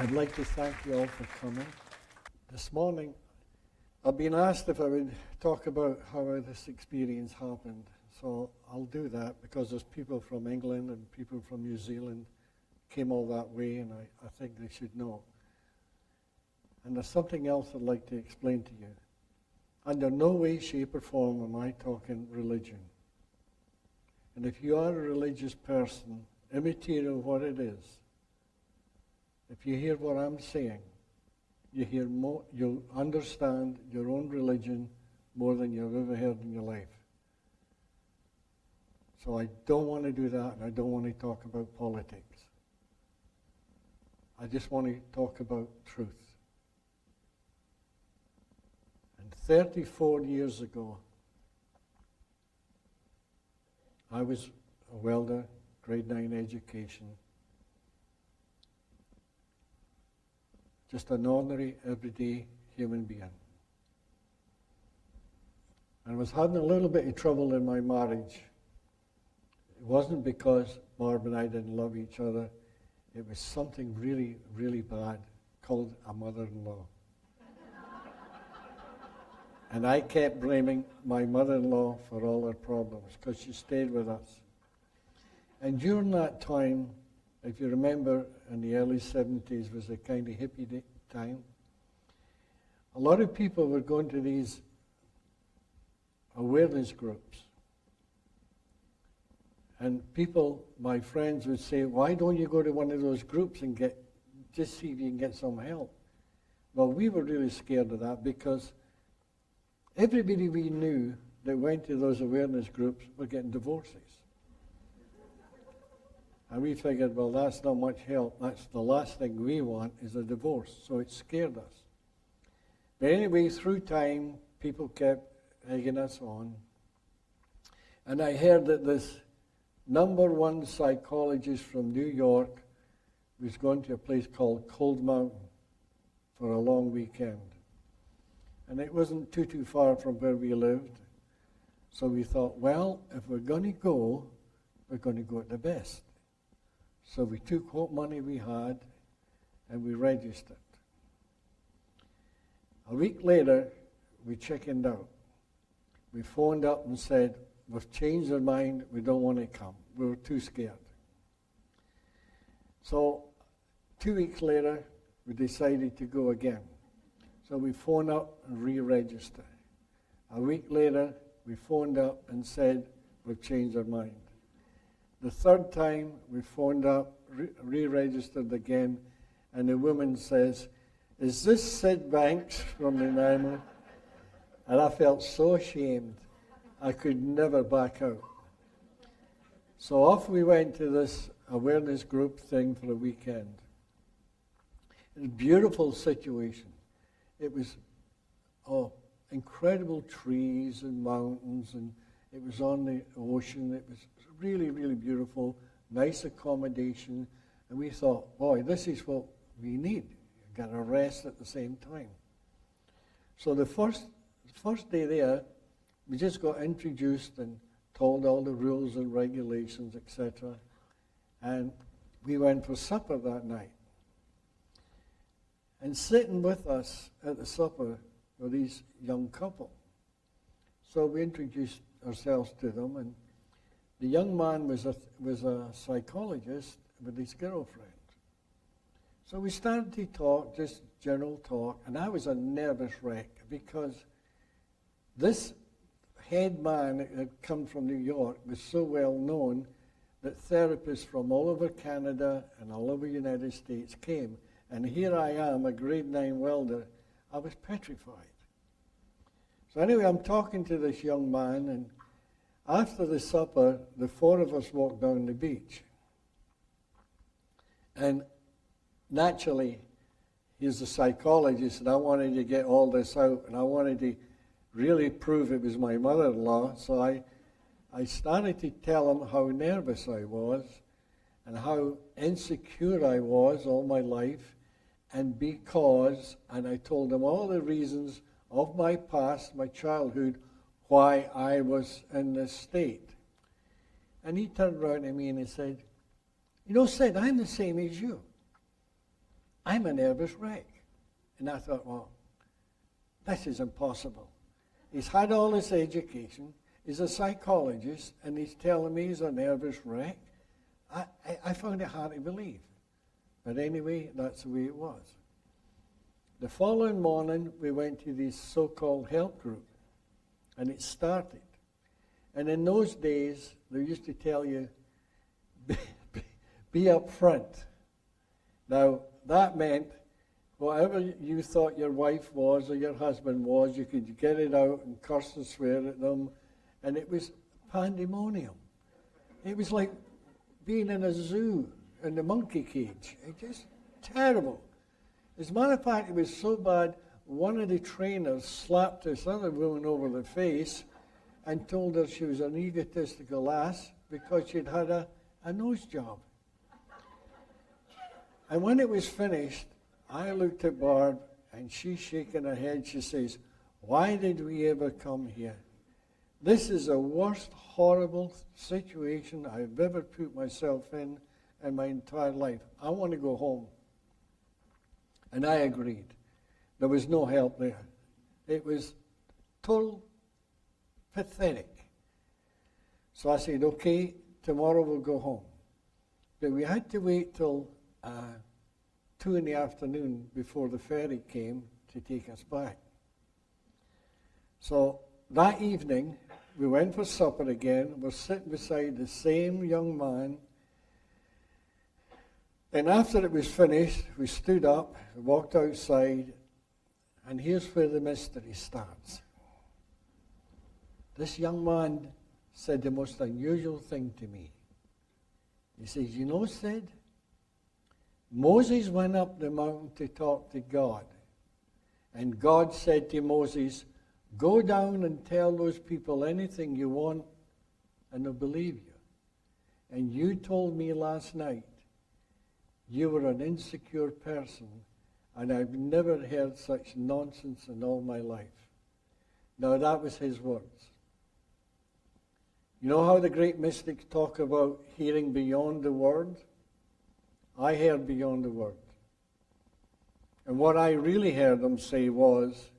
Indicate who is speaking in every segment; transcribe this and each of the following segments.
Speaker 1: I'd like to thank you all for coming. This morning, I've been asked if I would talk about how this experience happened. So I'll do that because there's people from England and people from New Zealand came all that way, and I think they should know. And there's something else I'd like to explain to you. Under no way, shape, or form am I talking religion. And if you are a religious person, immaterial what it is, if you hear what I'm saying, you'll understand your own religion more than you've ever heard in your life. So I don't want to do that, and I don't want to talk about politics. I just want to talk about truth. And 34 years ago, I was a welder, grade 9 education. Just an ordinary, everyday human being. And I was having a little bit of trouble in my marriage. It wasn't because Barb and I didn't love each other. It was something really, really bad called a mother-in-law. And I kept blaming my mother-in-law for all her problems because she stayed with us. And during that time, if you remember, in the early 70s was a kind of hippie time. A lot of people were going to these awareness groups. And people, my friends, would say, why don't you go to one of those groups and just see if you can get some help? Well, we were really scared of that because everybody we knew that went to those awareness groups were getting divorces. And we figured, well, that's not much help. That's the last thing we want is a divorce. So it scared us. But anyway, through time, people kept egging us on. And I heard that this #1 psychologist from New York was going to a place called Cold Mountain for a long weekend. And it wasn't too far from where we lived. So we thought, well, if we're going to go, we're going to go at the best. So we took what money we had and we registered. A week later, we chickened out. We phoned up and said, we've changed our mind, we don't want to come. We were too scared. So 2 weeks later, we decided to go again. So we phoned up and re-registered. A week later, we phoned up and said, we've changed our mind. The third time, we phoned up, re-registered again, and the woman says, is this Sid Banks from the Nanaimo? And I felt so ashamed. I could never back out. So off we went to this awareness group thing for a weekend. It was a beautiful situation. It was incredible trees and mountains, and it was on the ocean. It was really, really beautiful, nice accommodation. And we thought, boy, this is what we need. You've got to rest at the same time. So the first day there, we just got introduced and told all the rules and regulations, etc. And we went for supper that night. And sitting with us at the supper were these young couple. So we introduced ourselves to them, and the young man was a psychologist with his girlfriend. So we started to talk, just general talk, and I was a nervous wreck because this head man that had come from New York was so well known that therapists from all over Canada and all over the United States came. And here I am, a grade 9 welder. I was petrified. So anyway, I'm talking to this young man, and after the supper, the four of us walked down the beach. And naturally, he's a psychologist, and I wanted to get all this out, and I wanted to really prove it was my mother-in-law. So I started to tell him how nervous I was and how insecure I was all my life, and I told him all the reasons of my past, my childhood, why I was in this state. And he turned around to me and he said, you know, Sid, I'm the same as you. I'm a nervous wreck. And I thought, well, this is impossible. He's had all this education, he's a psychologist, and he's telling me he's a nervous wreck. I found it hard to believe. But anyway, that's the way it was. The following morning, we went to this so-called help group, and it started. And in those days, they used to tell you, be up front. Now, that meant whatever you thought your wife was or your husband was, you could get it out and curse and swear at them. And it was pandemonium. It was like being in a zoo in the monkey cage. It just terrible. As a matter of fact, it was so bad, one of the trainers slapped this other woman over the face and told her she was an egotistical ass because she'd had a nose job. And when it was finished, I looked at Barb, and she's shaking her head. She says, why did we ever come here? This is the worst horrible situation I've ever put myself in my entire life. I want to go home. And I agreed. There was no help there. It was total pathetic. So I said, okay, tomorrow we'll go home. But we had to wait till 2 in the afternoon before the ferry came to take us back. So that evening, we went for supper again. We're sitting beside the same young man. And after it was finished, we stood up, walked outside, and here's where the mystery starts. This young man said the most unusual thing to me. He says, you know, Sid, Moses went up the mountain to talk to God. And God said to Moses, go down and tell those people anything you want, and they'll believe you. And you told me last night you were an insecure person, and I've never heard such nonsense in all my life. Now, that was his words. You know how the great mystics talk about hearing beyond the word? I heard beyond the word. And what I really heard them say was,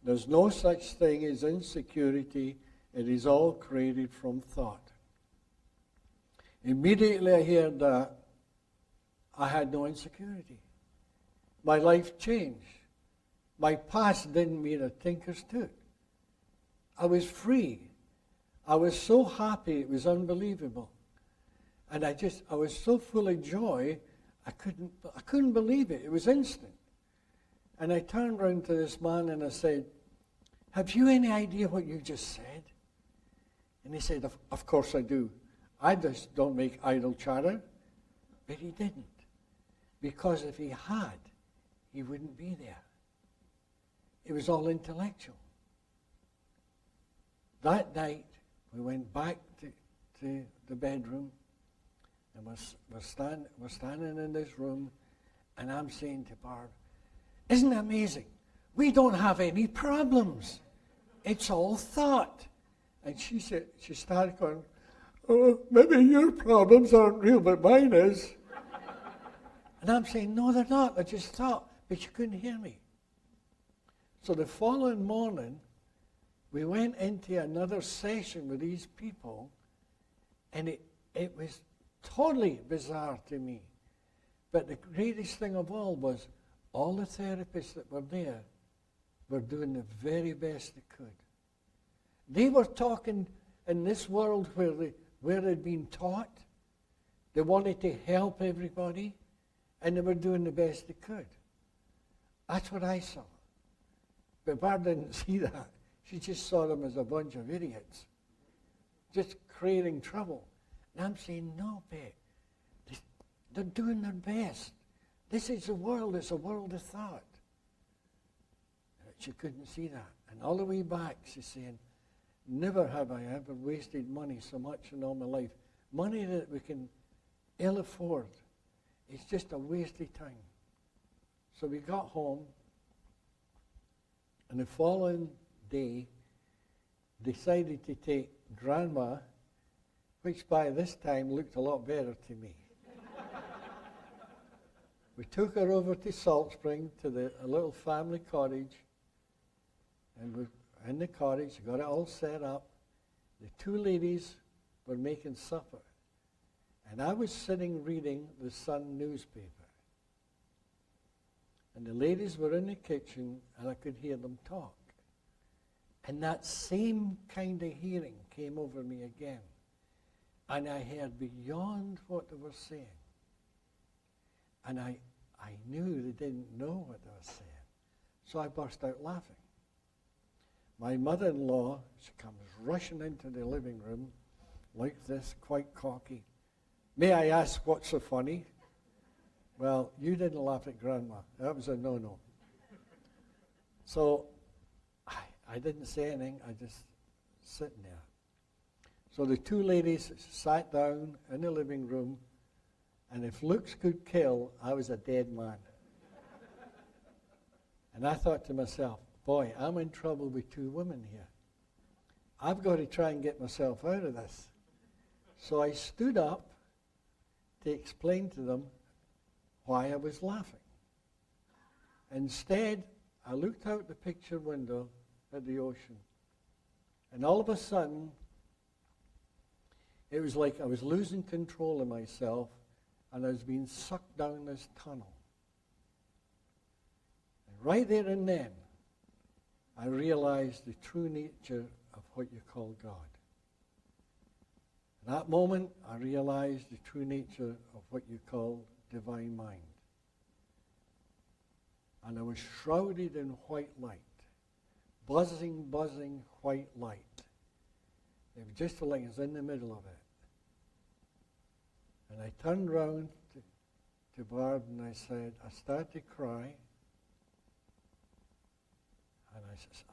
Speaker 1: there's no such thing as insecurity. It is all created from thought. Immediately I heard that, I had no insecurity. My life changed. My past didn't mean a tinker's tooth. I was free. I was so happy, it was unbelievable. And I was so full of joy, I couldn't believe it. It was instant. And I turned around to this man and I said, have you any idea what you just said? And he said, of course I do. I just don't make idle chatter. But he didn't. Because if he had, he wouldn't be there. It was all intellectual. That night, we went back to the bedroom, and we're standing in this room, and I'm saying to Barb, isn't it amazing? We don't have any problems. It's all thought. And she started going, oh, maybe your problems aren't real, but mine is. And I'm saying, no, they're not. They're just thought. But you couldn't hear me. So the following morning, we went into another session with these people, and it was totally bizarre to me. But the greatest thing of all was all the therapists that were there were doing the very best they could. They were talking in this world where they'd been taught. They wanted to help everybody, and they were doing the best they could. That's what I saw. But Barb didn't see that. She just saw them as a bunch of idiots, just creating trouble. And I'm saying, no, babe, they're doing their best. This is the world. It's a world of thought. She couldn't see that. And all the way back, she's saying, never have I ever wasted money so much in all my life. Money that we can ill afford. It's just a waste of time. So we got home, and the following day, decided to take Grandma, which by this time looked a lot better to me. We took her over to Salt Spring to a little family cottage, and we in the cottage, got it all set up. The two ladies were making supper, and I was sitting reading the Sun newspaper. And the ladies were in the kitchen, and I could hear them talk. And that same kind of hearing came over me again. And I heard beyond what they were saying. And I knew they didn't know what they were saying. So I burst out laughing. My mother-in-law, she comes rushing into the living room like this, quite cocky. May I ask what's so funny? Well, you didn't laugh at Grandma. That was a no-no. So I didn't say anything. I just sitting there. So the two ladies sat down in the living room, and if looks could kill, I was a dead man. And I thought to myself, boy, I'm in trouble with two women here. I've got to try and get myself out of this. So I stood up to explain to them why I was laughing. Instead, I looked out the picture window at the ocean. And all of a sudden, it was like I was losing control of myself, and I was being sucked down this tunnel. And right there and then, I realized the true nature of what you call God. In that moment, I realized the true nature of what you call divine mind. And I was shrouded in white light, buzzing white light. It was just like I was in the middle of it. And I turned round to Barb and I said, I started to cry. And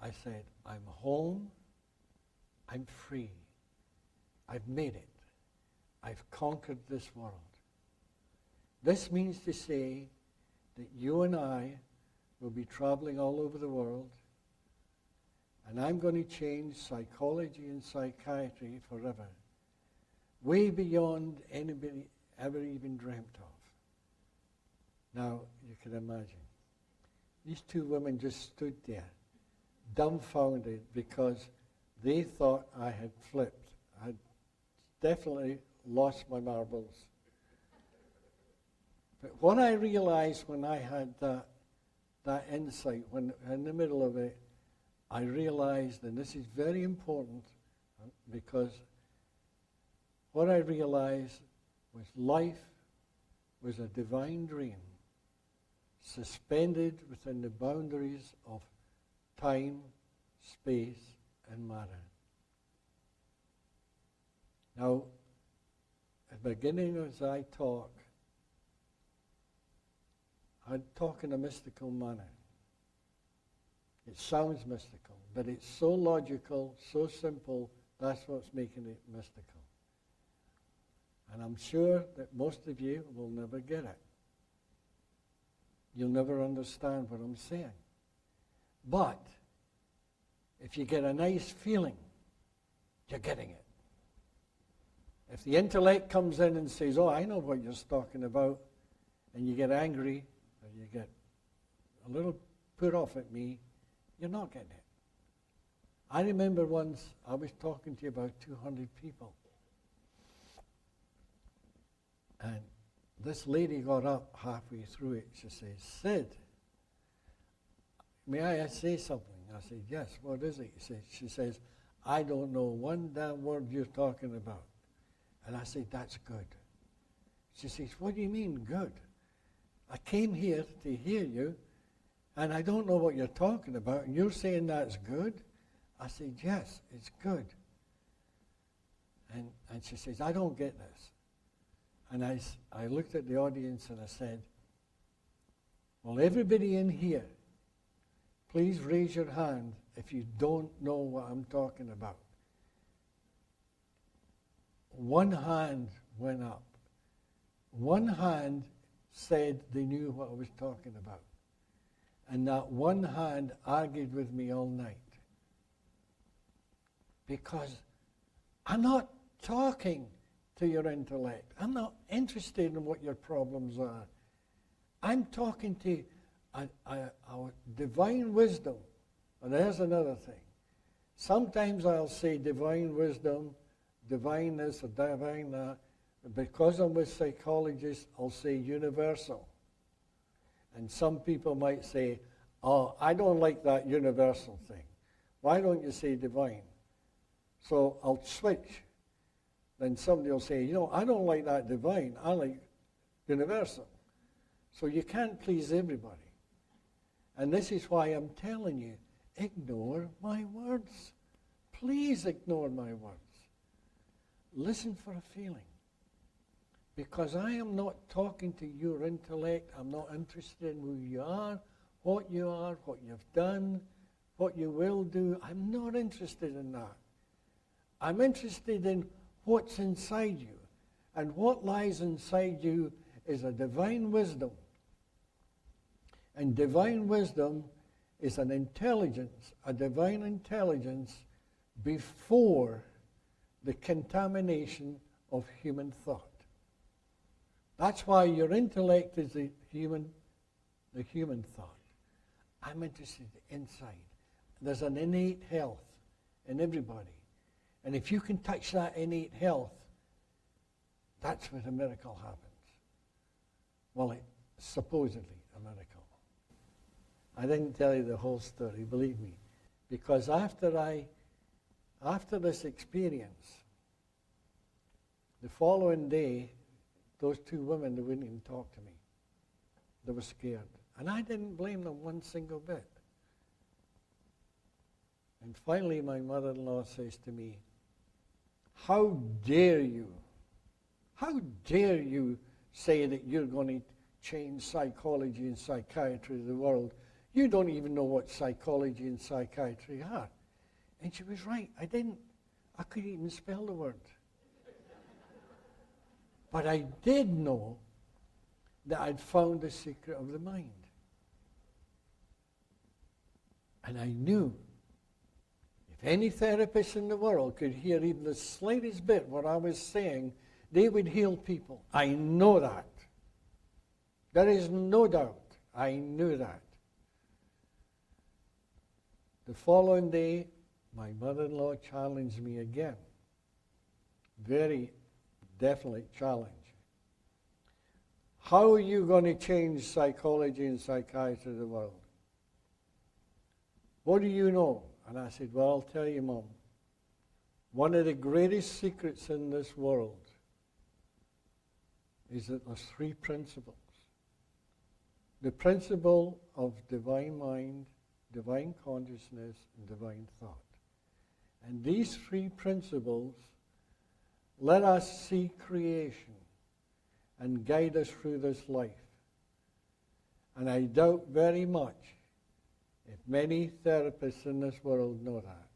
Speaker 1: I said, I'm home, I'm free, I've made it, I've conquered this world. This means to say that you and I will be traveling all over the world, and I'm going to change psychology and psychiatry forever, way beyond anybody ever even dreamt of. Now, you can imagine. These two women just stood there, dumbfounded, because they thought I had flipped. I had definitely lost my marbles. But what I realized when I had that insight, when in the middle of it, I realized, and this is very important, because what I realized was life was a divine dream, suspended within the boundaries of time, space, and matter. Now, at the beginning as I talk, I'd talk in a mystical manner. It sounds mystical, but it's so logical, so simple, that's what's making it mystical. And I'm sure that most of you will never get it. You'll never understand what I'm saying. But if you get a nice feeling, you're getting it. If the intellect comes in and says, oh, I know what you're talking about, and you get angry, or you get a little put off at me, you're not getting it. I remember once I was talking to about 200 people. And this lady got up halfway through it. She says, Sid, may I say something? I said, yes, what is it? She says, I don't know one damn word you're talking about. And I said, that's good. She says, what do you mean good? I came here to hear you, and I don't know what you're talking about, and you're saying that's good? I said, yes, it's good. And she says, I don't get this. And I looked at the audience and I said, well, everybody in here, please raise your hand if you don't know what I'm talking about. One hand went up. One hand said they knew what I was talking about. And that one hand argued with me all night. Because I'm not talking to your intellect. I'm not interested in what your problems are. I'm talking to a divine wisdom. And there's another thing. Sometimes I'll say divine wisdom, divine this or divine that. Because I'm with psychologists, I'll say universal. And some people might say, oh, I don't like that universal thing. Why don't you say divine? So I'll switch. Then somebody will say, I don't like that divine. I like universal. So you can't please everybody. And this is why I'm telling you, ignore my words. Please ignore my words. Listen for a feeling. Because I am not talking to your intellect. I'm not interested in who you are, what you've done, what you will do. I'm not interested in that. I'm interested in what's inside you. And what lies inside you is a divine wisdom. And divine wisdom is an intelligence, a divine intelligence before the contamination of human thought. That's why your intellect is the human thought. I'm interested inside. There's an innate health in everybody. And if you can touch that innate health, that's where a miracle happens. Well, it's supposedly a miracle. I didn't tell you the whole story, believe me. Because after this experience, the following day, those two women, they wouldn't even talk to me. They were scared. And I didn't blame them one single bit. And finally, my mother-in-law says to me, how dare you say that you're going to change psychology and psychiatry of the world? You don't even know what psychology and psychiatry are. And she was right. I couldn't even spell the word. But I did know that I'd found the secret of the mind. And I knew if any therapist in the world could hear even the slightest bit what I was saying, they would heal people. I know that. There is no doubt. I knew that. The following day, my mother-in-law challenged me again. Very definitely challenge. How are you going to change psychology and psychiatry of the world? What do you know? And I said, well, I'll tell you, Mom. One of the greatest secrets in this world is that there's three principles. The principle of divine mind, divine consciousness, and divine thought. And these three principles let us see creation and guide us through this life. And I doubt very much if many therapists in this world know that.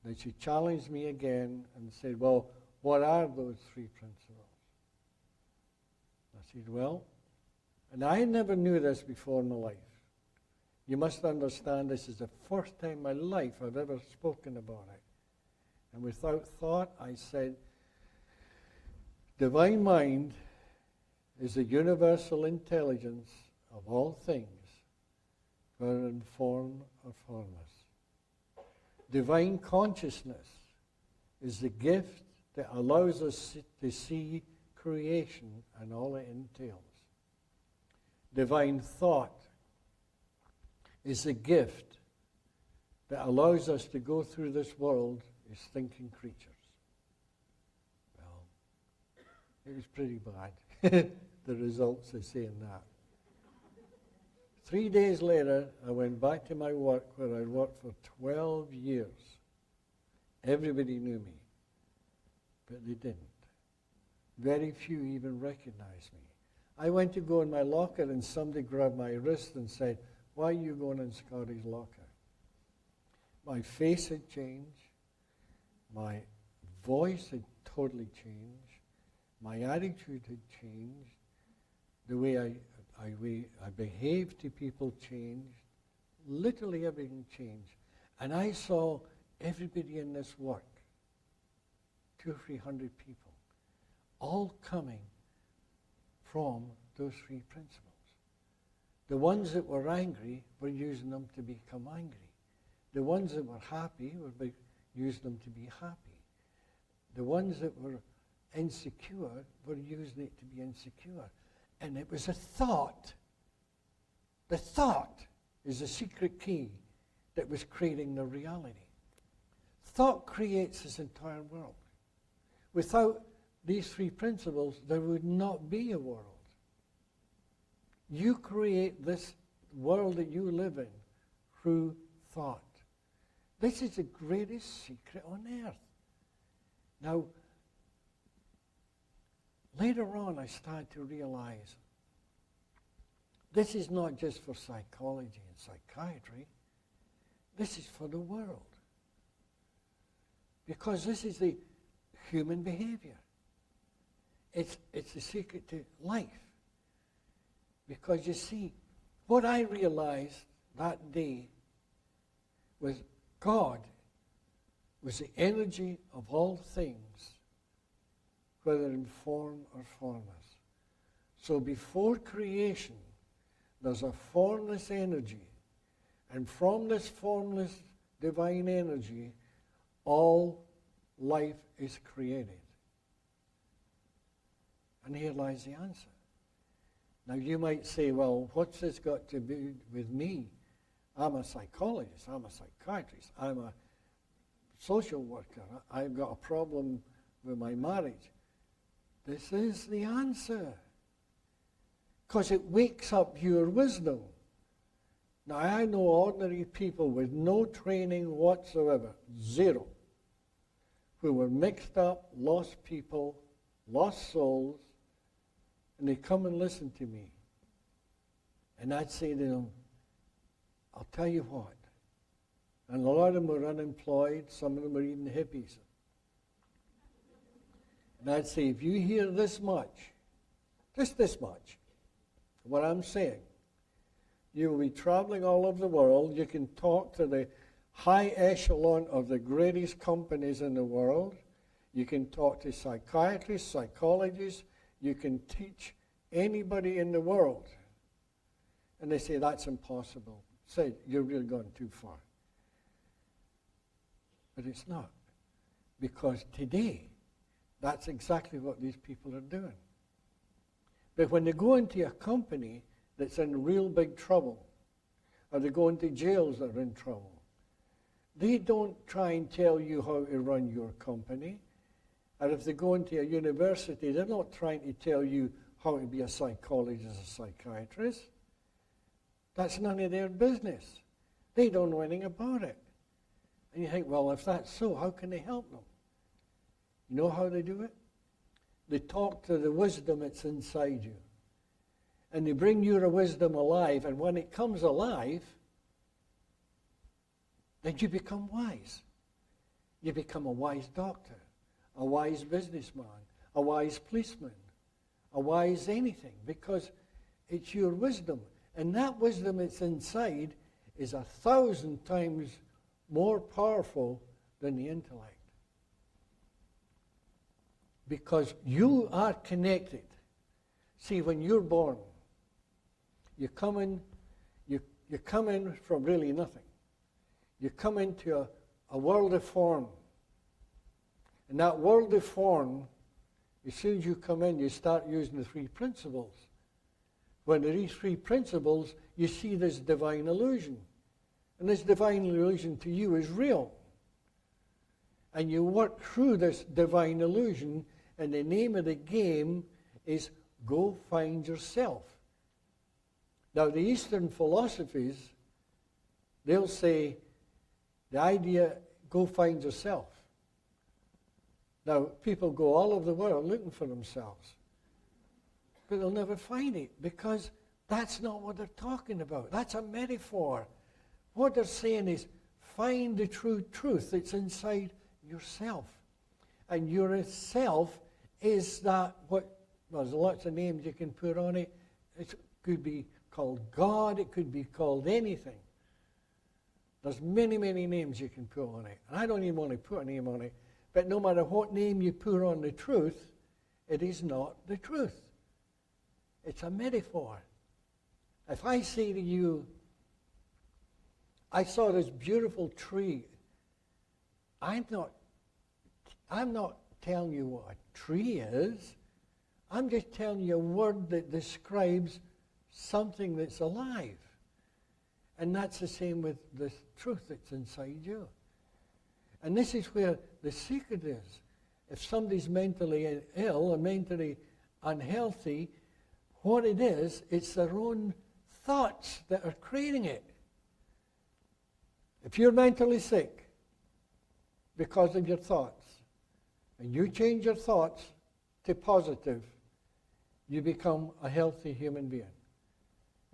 Speaker 1: Then she challenged me again and said, well, what are those three principles? I said, well, and I never knew this before in my life. You must understand this is the first time in my life I've ever spoken about it. And without thought, I said, divine mind is the universal intelligence of all things, whether in form or formless. Divine consciousness is the gift that allows us to see creation and all it entails. Divine thought is the gift that allows us to go through this world as thinking creatures. Well, it was pretty bad, the results of saying that. 3 days later, I went back to my work where I'd worked for 12 years. Everybody knew me, but they didn't. Very few even recognized me. I went to go in my locker and somebody grabbed my wrist and said, why are you going in Scotty's locker? My face had changed. My voice had totally changed. My attitude had changed. The way I behaved to people changed. Literally everything changed. And I saw everybody in this work, 200 or 300 people, all coming from those three principles. The ones that were angry were using them to become angry. The ones that were happy were using them to be happy. The ones that were insecure were using it to be insecure. And it was a thought. The thought is the secret key that was creating the reality. Thought creates this entire world. Without these three principles, there would not be a world. You create this world that you live in through thought. This is the greatest secret on earth. Now, later on, I started to realize this is not just for psychology and psychiatry. This is for the world. Because this is the human behavior. It's the secret to life. Because you see, what I realized that day was God was the energy of all things, whether in form or formless. So before creation, there's a formless energy. And from this formless divine energy, all life is created. And here lies the answer. Now you might say, well, what's this got to do with me? I'm a psychologist, I'm a psychiatrist, I'm a social worker, I've got a problem with my marriage. This is the answer. Because it wakes up your wisdom. Now I know ordinary people with no training whatsoever, zero, who were mixed up, lost people, lost souls, and they come and listen to me. And I'd say to them, I'll tell you what. And a lot of them were unemployed, some of them were even hippies. And I'd say, if you hear this much, just this much, what I'm saying, you will be traveling all over the world. You can talk to the high echelon of the greatest companies in the world. You can talk to psychiatrists, psychologists. You can teach anybody in the world. And they say, that's impossible. Say, you're really going too far. But it's not. Because today, that's exactly what these people are doing. But when they go into a company that's in real big trouble, or they go into jails that are in trouble, they don't try and tell you how to run your company. Or if they go into a university, they're not trying to tell you how to be a psychologist or psychiatrist. That's none of their business. They don't know anything about it. And you think, well, if that's so, how can they help them? You know how they do it? They talk to the wisdom that's inside you. And they bring your wisdom alive, and when it comes alive, then you become wise. You become a wise doctor, a wise businessman, a wise policeman, a wise anything, because it's your wisdom. And that wisdom that's inside is 1,000 times more powerful than the intellect. Because you are connected. See, when you're born, you come in from really nothing. You come into a world of form. And that world of form, as soon as you come in, you start using the three principles. When these three principles, you see this divine illusion. And this divine illusion to you is real. And you work through this divine illusion, and the name of the game is go find yourself. Now, the Eastern philosophies, they'll say the idea, go find yourself. Now, people go all over the world looking for themselves. But they'll never find it, because that's not what they're talking about. That's a metaphor. What they're saying is, find the true truth that's inside yourself. And your self is that well, there's lots of names you can put on it. It could be called God. It could be called anything. There's many, many names you can put on it. And I don't even want to put a name on it. But no matter what name you put on the truth, it is not the truth. It's a metaphor. If I say to you, I saw this beautiful tree, I'm not telling you what a tree is. I'm just telling you a word that describes something that's alive. And that's the same with the truth that's inside you. And this is where the secret is. If somebody's mentally ill or mentally unhealthy, what it is, it's their own thoughts that are creating it. If you're mentally sick because of your thoughts, and you change your thoughts to positive, you become a healthy human being.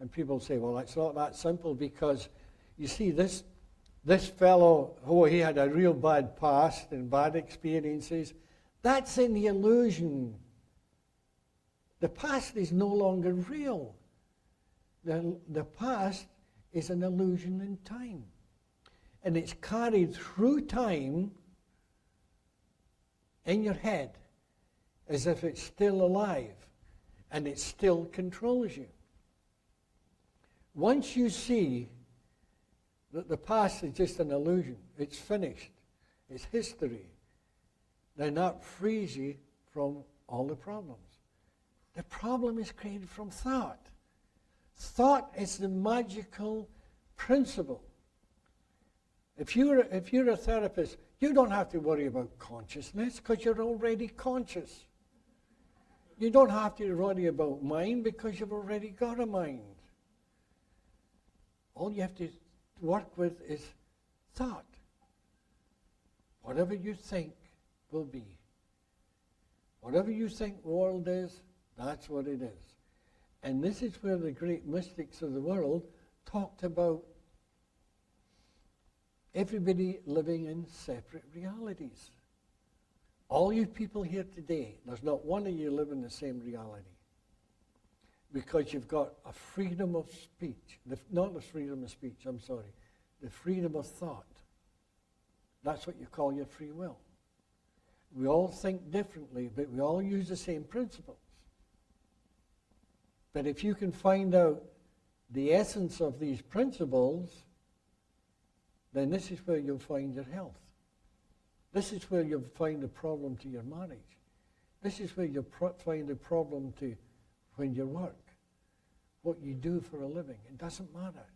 Speaker 1: And people say, well, it's not that simple, because you see, this fellow, he had a real bad past and bad experiences. That's in the illusion. The past is no longer real. The past is an illusion in time. And it's carried through time in your head as if it's still alive and it still controls you. Once you see that the past is just an illusion, it's finished, it's history, then that frees you from all the problems. The problem is created from thought. Thought is the magical principle. If you're a therapist, you don't have to worry about consciousness because you're already conscious. You don't have to worry about mind because you've already got a mind. All you have to work with is thought. Whatever you think will be. Whatever you think the world is, that's what it is. And this is where the great mystics of the world talked about everybody living in separate realities. All you people here today, there's not one of you living the same reality. Because you've got a freedom of speech. Not the freedom of speech, I'm sorry. The freedom of thought. That's what you call your free will. We all think differently, but we all use the same principles. But if you can find out the essence of these principles, then this is where you'll find your health. This is where you'll find a problem to your marriage. This is where you'll find a problem to when you work, what you do for a living. It doesn't matter.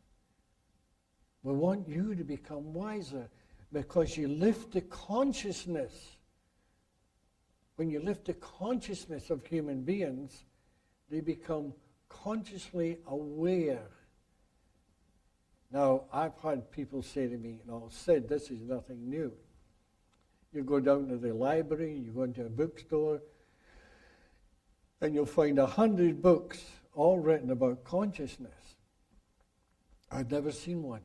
Speaker 1: We want you to become wiser because you lift the consciousness. When you lift the consciousness of human beings, they become consciously aware. Now, I've had people say to me, and I've said this is nothing new. You go down to the library, you go into a bookstore, and you'll find 100 books all written about consciousness. I've never seen one.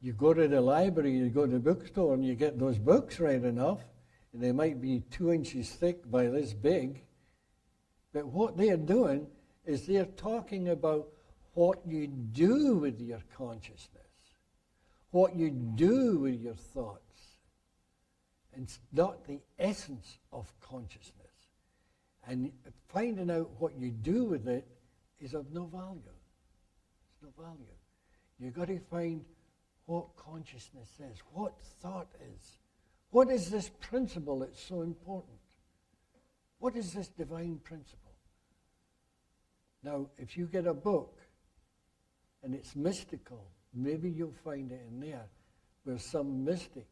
Speaker 1: You go to the library, you go to the bookstore, and you get those books read enough, and they might be 2 inches thick by this big. But what they're doing is they're talking about what you do with your consciousness, what you do with your thoughts. It's not the essence of consciousness. And finding out what you do with it is of no value. It's no value. You've got to find what consciousness is, what thought is. What is this principle that's so important? What is this divine principle? Now, if you get a book and it's mystical, maybe you'll find it in there where some mystic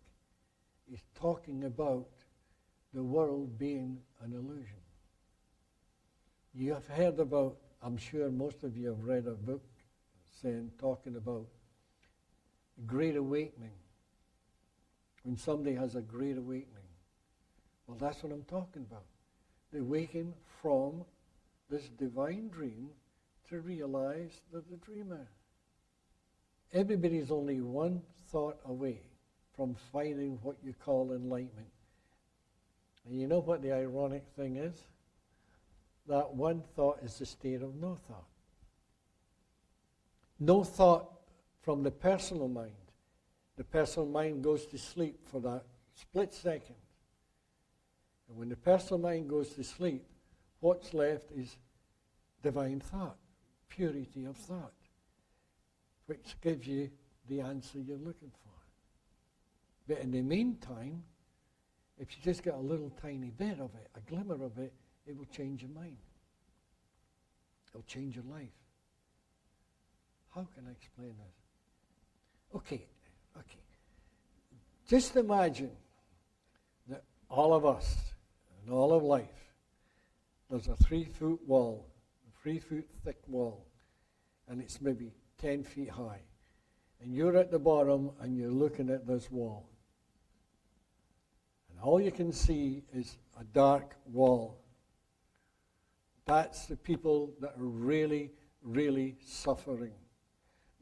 Speaker 1: is talking about the world being an illusion. You have heard about, I'm sure most of you have read a book talking about Great Awakening. When somebody has a great awakening. Well, that's what I'm talking about. They awaken from this divine dream to realize that the dreamer. Everybody's only one thought away from finding what you call enlightenment. And you know what the ironic thing is? That one thought is the state of no thought. No thought from the personal mind. The personal mind goes to sleep for that split second. And when the personal mind goes to sleep, what's left is divine thought, purity of thought, which gives you the answer you're looking for. But in the meantime, if you just get a little tiny bit of it, a glimmer of it, it will change your mind. It'll change your life. How can I explain this? Okay. Just imagine that all of us, and all of life, there's a 3-foot wall, a 3-foot thick wall, and it's maybe 10 feet high. And you're at the bottom and you're looking at this wall. And all you can see is a dark wall. That's the people that are really, really suffering.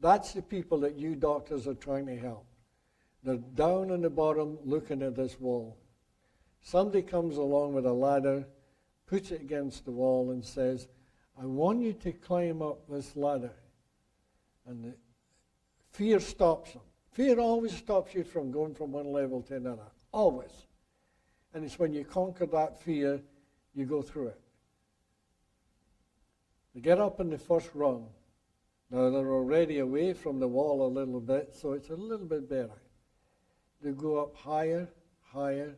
Speaker 1: That's the people that you doctors are trying to help. They're down on the bottom looking at this wall. Somebody comes along with a ladder, puts it against the wall and says, I want you to climb up this ladder. And the fear stops them. Fear always stops you from going from one level to another. Always. And it's when you conquer that fear, you go through it. They get up in the first rung. Now they're already away from the wall a little bit, so it's a little bit better. They go up higher, higher.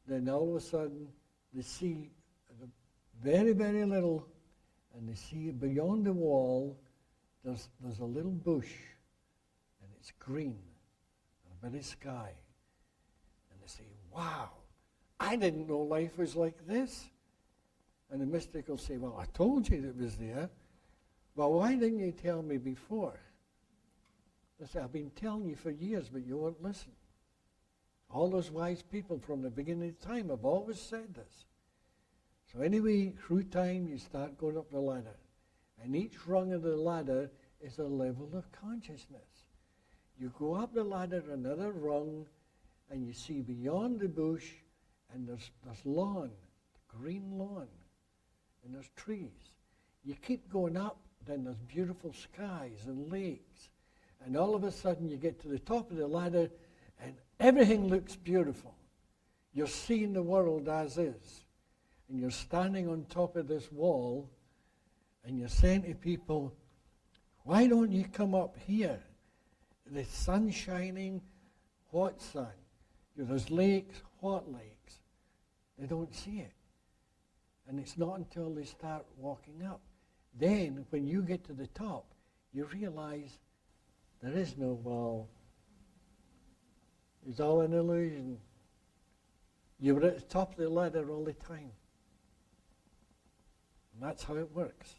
Speaker 1: Then all of a sudden, they see very, very little, and they see beyond the wall, there's a little bush, and it's green, and a bit of sky. And they say, wow, I didn't know life was like this. And the mystic will say, well, I told you it was there. Well, why didn't you tell me before? They say, I've been telling you for years, but you won't listen. All those wise people from the beginning of time have always said this. So anyway, through time, you start going up the ladder. And each rung of the ladder is a level of consciousness. You go up the ladder another rung, and you see beyond the bush, and there's lawn, green lawn, and there's trees. You keep going up, then there's beautiful skies and lakes. And all of a sudden, you get to the top of the ladder, and everything looks beautiful. You're seeing the world as is. And you're standing on top of this wall, and you're saying to people, why don't you come up here? The sun's shining. What sun? There's lakes. What lakes? They don't see it. And it's not until they start walking up. Then, when you get to the top, you realize there is no wall. It's all an illusion. You were at the top of the ladder all the time. And that's how it works.